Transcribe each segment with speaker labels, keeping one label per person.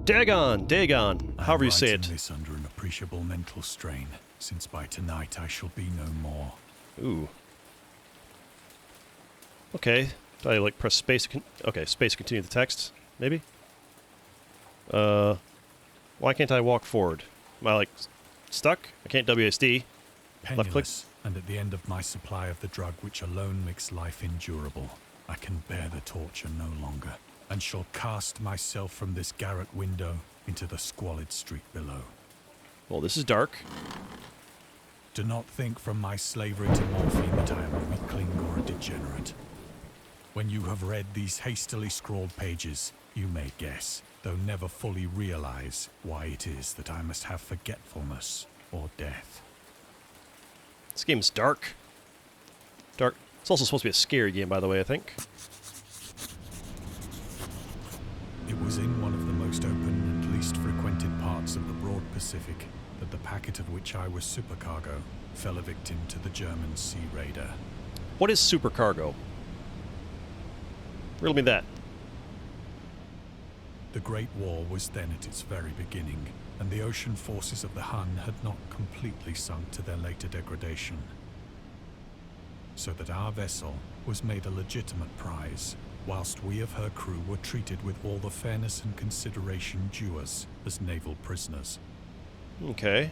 Speaker 1: Dagon, however you say it.
Speaker 2: I'm this under an appreciable mental strain, since by tonight I shall be no more.
Speaker 1: Ooh. Okay. Do I, like, press space? Okay, space to continue the text, maybe? Why can't I walk forward? Am I, like, stuck? I can't WSD. Left click.
Speaker 2: Penniless, and at the end of my supply of the drug which alone makes life endurable, I can bear the torture no longer, and shall cast myself from this garret window into the squalid street below.
Speaker 1: Well, this is dark.
Speaker 2: Do not think from my slavery to morphine that I am a weakling or a degenerate. When you have read these hastily scrawled pages, you may guess, though never fully realize, why it is that I must have forgetfulness or death.
Speaker 1: This game's dark. Dark. It's also supposed to be a scary game, by the way, I think.
Speaker 2: It was in one of the most open and least frequented parts of the broad Pacific that the packet of which I was supercargo fell a victim to the German sea raider.
Speaker 1: What is supercargo? Riddle me that.
Speaker 2: The Great War was then at its very beginning, and the ocean forces of the Hun had not completely sunk to their later degradation. So that our vessel was made a legitimate prize, whilst we of her crew were treated with all the fairness and consideration due us as naval prisoners.
Speaker 1: Okay.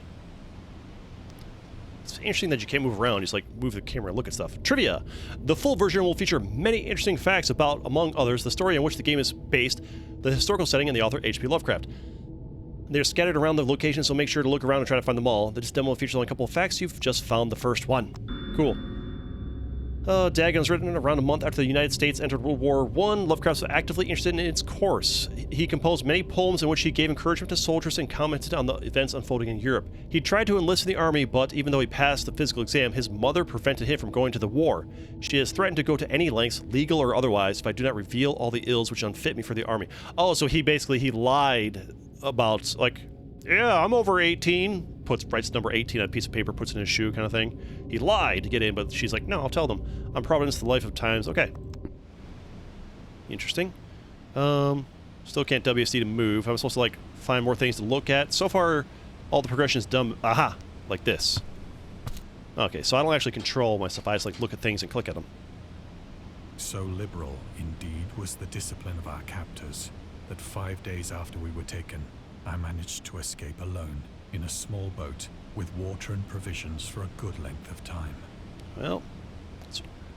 Speaker 1: It's interesting that you can't move around. You just, like, move the camera and look at stuff. Trivia! The full version will feature many interesting facts about, among others, the story on which the game is based, the historical setting, and the author H.P. Lovecraft. They're scattered around the locations, so make sure to look around and try to find them all. This demo features only a couple of facts. You've just found the first one. Cool. Dagon was written around a month after the United States entered World War I. Lovecraft was actively interested in its course. He composed many poems in which he gave encouragement to soldiers and commented on the events unfolding in Europe. He tried to enlist in the army, but even though he passed the physical exam, his mother prevented him from going to the war. She has threatened to go to any lengths, legal or otherwise, if I do not reveal all the ills which unfit me for the army. Oh, so he lied about, like, yeah, I'm over 18, writes number 18 on a piece of paper, puts it in his shoe kind of thing. He lied to get in, but she's like, no, I'll tell them. I'm Providence, the life of times. Okay. Interesting. Still can't WSD to move. I'm supposed to, like, find more things to look at. So far, all the progression is done, aha, like this. Okay, so I don't actually control myself. I just, like, look at things and click at them.
Speaker 2: So liberal, indeed, was the discipline of our captors, that 5 days after we were taken, I managed to escape alone in a small boat with water and provisions for a good length of time.
Speaker 1: Well,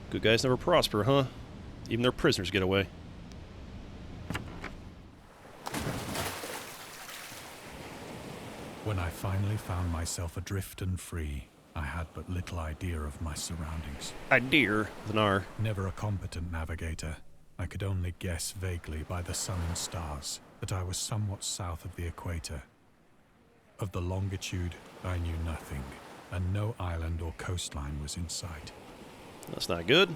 Speaker 1: good guys never prosper, huh? Even their prisoners get away.
Speaker 2: When I finally found myself adrift and free, I had but little idea of my surroundings.
Speaker 1: Idea, with an R.
Speaker 2: Never a competent navigator, I could only guess vaguely by the sun and stars that I was somewhat south of the equator. Of the longitude, I knew nothing, and no island or coastline was in sight.
Speaker 1: That's not good.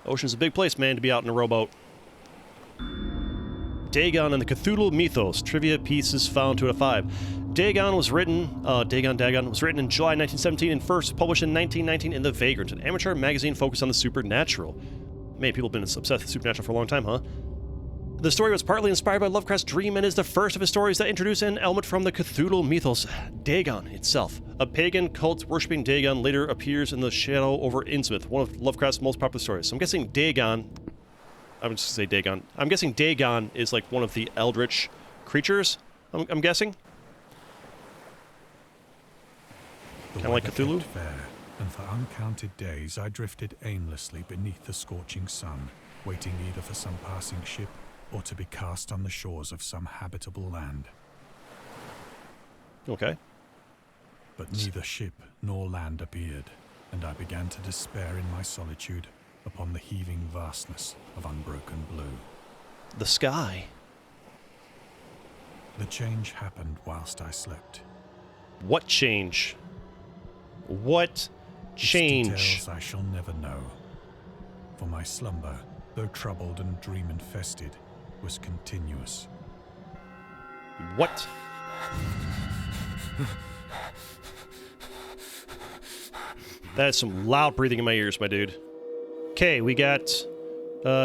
Speaker 1: Ocean's a big place, man, to be out in a rowboat. Dagon and the Cthulhu Mythos. Trivia pieces found 2 out of 5. Dagon was written in July 1917 and first published in 1919 in The Vagrant, an amateur magazine focused on the supernatural. Man, people have been obsessed with supernatural for a long time, huh? The story was partly inspired by Lovecraft's dream and is the first of his stories that introduce an element from the Cthulhu mythos, Dagon itself. A pagan cult worshipping Dagon later appears in the shadow over Innsmouth, one of Lovecraft's most popular stories. So I'm guessing Dagon... I'm just going to say Dagon. I'm guessing Dagon is like one of the Eldritch creatures, I'm guessing? Kind of like Cthulhu?
Speaker 2: Fair, and for uncounted days I drifted aimlessly beneath the scorching sun, waiting either for some passing ship or to be cast on the shores of some habitable land.
Speaker 1: Okay.
Speaker 2: But neither ship nor land appeared, and I began to despair in my solitude upon the heaving vastness of unbroken blue.
Speaker 1: The sky.
Speaker 2: The change happened whilst I slept.
Speaker 1: What change? What change?
Speaker 2: Its details I shall never know. For my slumber, though troubled and dream-infested, was continuous.
Speaker 1: What? That is some loud breathing in my ears, my dude. Okay, we got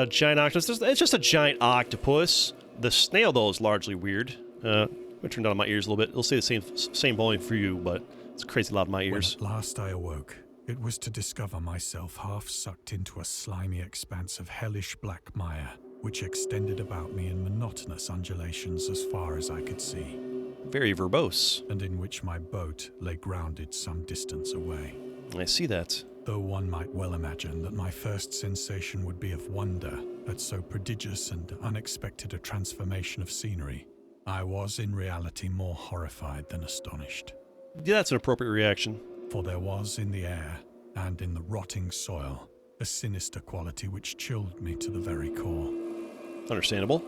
Speaker 1: giant octopus. It's just a giant octopus. The snail, though, is largely weird. I'm gonna turn down my ears a little bit. It'll stay the same volume for you, but it's crazy loud in my ears.
Speaker 2: When at last I awoke, it was to discover myself half sucked into a slimy expanse of hellish black mire, which extended about me in monotonous undulations as far as I could see.
Speaker 1: Very verbose.
Speaker 2: And in which my boat lay grounded some distance away.
Speaker 1: I see that.
Speaker 2: Though one might well imagine that my first sensation would be of wonder at so prodigious and unexpected a transformation of scenery, I was in reality more horrified than astonished.
Speaker 1: Yeah, that's an appropriate reaction.
Speaker 2: For there was in the air, and in the rotting soil, a sinister quality which chilled me to the very core.
Speaker 1: Understandable.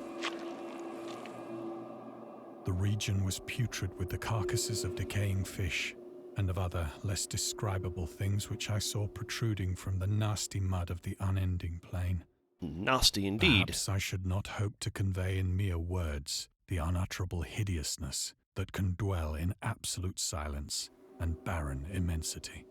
Speaker 2: The region was putrid with the carcasses of decaying fish, and of other, less describable things which I saw protruding from the nasty mud of the unending plain.
Speaker 1: Nasty indeed.
Speaker 2: Perhaps I should not hope to convey in mere words the unutterable hideousness that can dwell in absolute silence and barren immensity.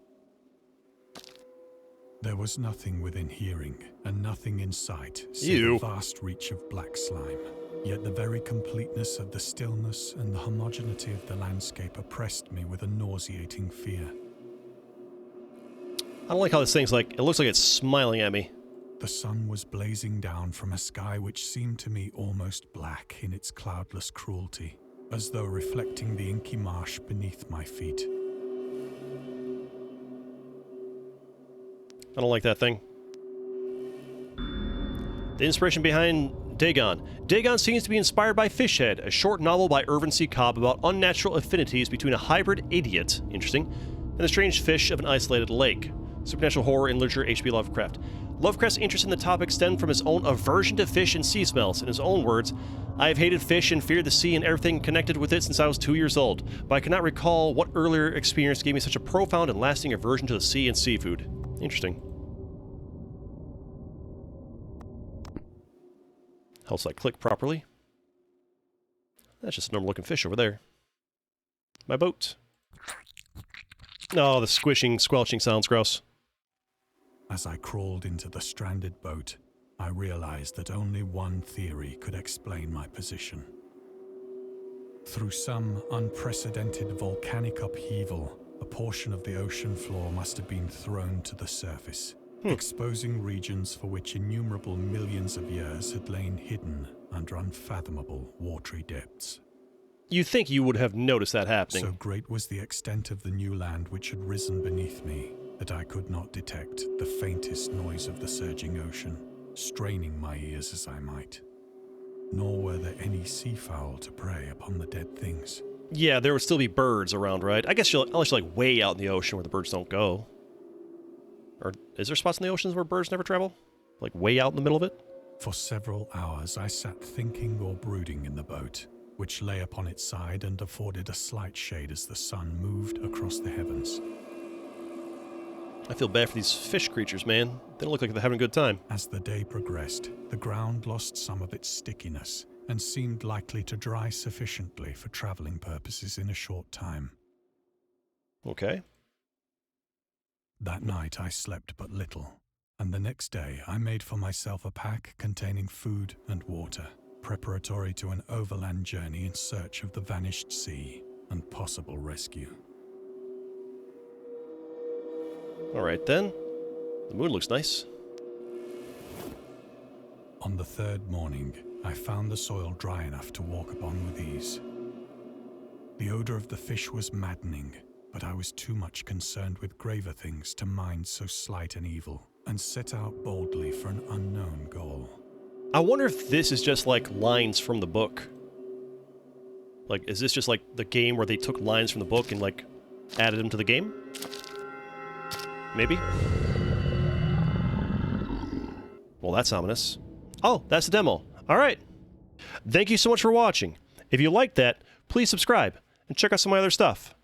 Speaker 2: There was nothing within hearing, and nothing in sight, save the vast reach of black slime. Yet the very completeness of the stillness and the homogeneity of the landscape oppressed me with a nauseating fear.
Speaker 1: I don't like how this thing's like, it looks like it's smiling at me.
Speaker 2: The sun was blazing down from a sky which seemed to me almost black in its cloudless cruelty, as though reflecting the inky marsh beneath my feet.
Speaker 1: I don't like that thing. The inspiration behind Dagon. Dagon seems to be inspired by Fishhead, a short novel by Irvin C. Cobb about unnatural affinities between a hybrid idiot, interesting, and the strange fish of an isolated lake. Supernatural horror in literature, H.P. Lovecraft. Lovecraft's interest in the topic stemmed from his own aversion to fish and sea smells. In his own words, I have hated fish and feared the sea and everything connected with it since I was 2 years old, but I cannot recall what earlier experience gave me such a profound and lasting aversion to the sea and seafood. Interesting. Helps I click properly. That's just a normal looking fish over there. My boat. Oh, the squishing, squelching sounds gross.
Speaker 2: As I crawled into the stranded boat, I realized that only one theory could explain my position. Through some unprecedented volcanic upheaval, a portion of the ocean floor must have been thrown to the surface, exposing regions for which innumerable millions of years had lain hidden under unfathomable watery depths.
Speaker 1: You think you would have noticed that happening.
Speaker 2: So great was the extent of the new land which had risen beneath me that I could not detect the faintest noise of the surging ocean, straining my ears as I might. Nor were there any seafowl to prey upon the dead things.
Speaker 1: Yeah, there would still be birds around, right? I guess unless you're like way out in the ocean where the birds don't go. Or is there spots in the oceans where birds never travel? Like way out in the middle of it?
Speaker 2: For several hours I sat thinking or brooding in the boat, which lay upon its side and afforded a slight shade as the sun moved across the heavens.
Speaker 1: I feel bad for these fish creatures, man. They don't look like they're having a good time.
Speaker 2: As the day progressed, the ground lost some of its stickiness and seemed likely to dry sufficiently for traveling purposes in a short time.
Speaker 1: Okay.
Speaker 2: That night I slept but little, and the next day I made for myself a pack containing food and water, preparatory to an overland journey in search of the vanished sea and possible rescue.
Speaker 1: Alright then. The moon looks nice.
Speaker 2: On the third morning, I found the soil dry enough to walk upon with ease. The odor of the fish was maddening, but I was too much concerned with graver things to mind so slight an evil, and set out boldly for an unknown goal.
Speaker 1: I wonder if this is just like lines from the book. Like, is this just like the game where they took lines from the book and like added them to the game? Maybe? Well, that's ominous. Oh, that's the demo. Alright. Thank you so much for watching. If you liked that, please subscribe and check out some of my other stuff.